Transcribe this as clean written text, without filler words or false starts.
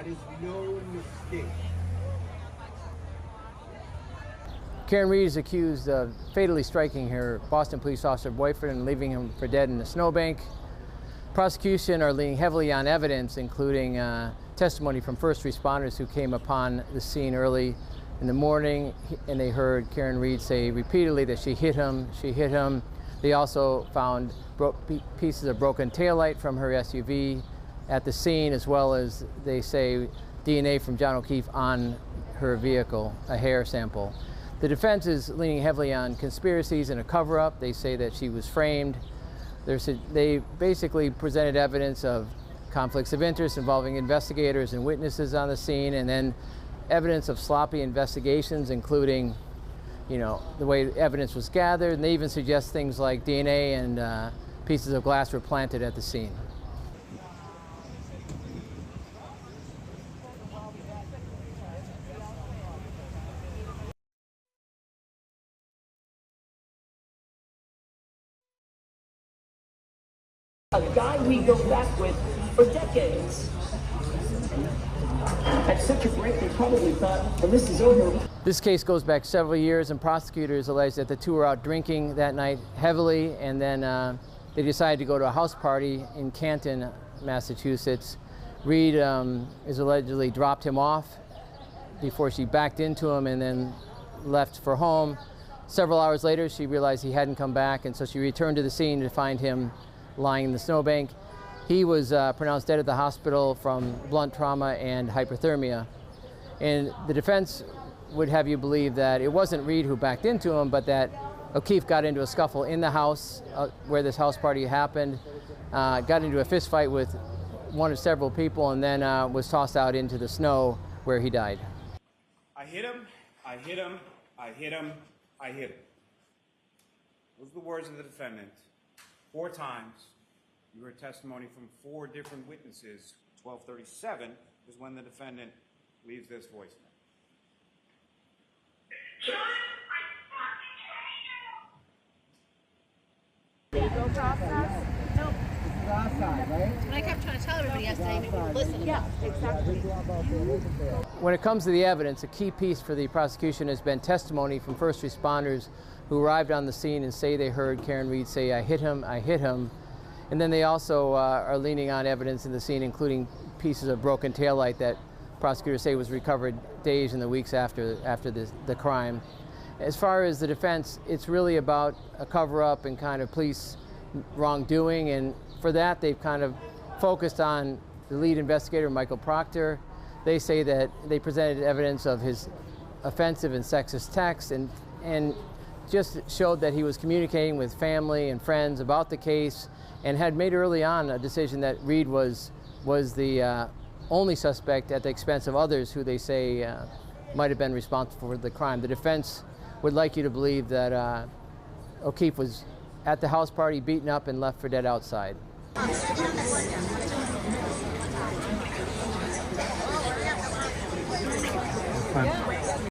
That is no mistake. Karen Reed is accused of fatally striking her Boston police officer boyfriend and leaving him for dead in a snowbank. Prosecution are leaning heavily on evidence, including testimony from first responders who came upon the scene early in the morning, and they heard Karen Reed say repeatedly that she hit him, she hit him. They also found pieces of broken taillight from her SUV at the scene, as well as, they say, DNA from John O'Keefe on her vehicle, a hair sample. The defense is leaning heavily on conspiracies and a cover-up. They say that she was framed. They basically presented evidence of conflicts of interest involving investigators and witnesses on the scene, and then evidence of sloppy investigations, including, you know, the way evidence was gathered. And they even suggest things like DNA and pieces of glass were planted at the scene. A guy we go back with for decades. At such a break, they probably thought, well, this is over. This case goes back several years, and prosecutors allege that the two were out drinking that night heavily, and then they decided to go to a house party in Canton, Massachusetts. Reed is allegedly dropped him off before she backed into him and then left for home. Several hours later, she realized he hadn't come back, and so she returned to the scene to find him lying in the snowbank. He was pronounced dead at the hospital from blunt trauma and hypothermia. And the defense would have you believe that it wasn't Reed who backed into him, but that O'Keefe got into a scuffle in the house where this house party happened, got into a fist fight with one of several people, and then was tossed out into the snow where he died. I hit him, I hit him, I hit him, I hit him. Those are the words of the defendant. 4 times. You heard testimony from 4 different witnesses. 12:37 is when the defendant leaves this voicemail. Did it go process? No. Outside, right? And I kept trying to tell everybody yesterday, they wouldn't listen. Yeah, exactly. When it comes to the evidence, a key piece for the prosecution has been testimony from first responders who arrived on the scene and say they heard Karen Reed say, "I hit him, I hit him." And then they also are leaning on evidence in the scene, including pieces of broken taillight that prosecutors say was recovered days and the weeks after the crime. As far as the defense, it's really about a cover-up and kind of police wrongdoing, and for that they've kind of focused on the lead investigator, Michael Proctor. They say that they presented evidence of his offensive and sexist texts and just showed that he was communicating with family and friends about the case, and had made early on a decision that Reed was the only suspect at the expense of others who they say might have been responsible for the crime. The defense would like you to believe that O'Keefe was at the house party, beaten up, and left for dead outside. Fine.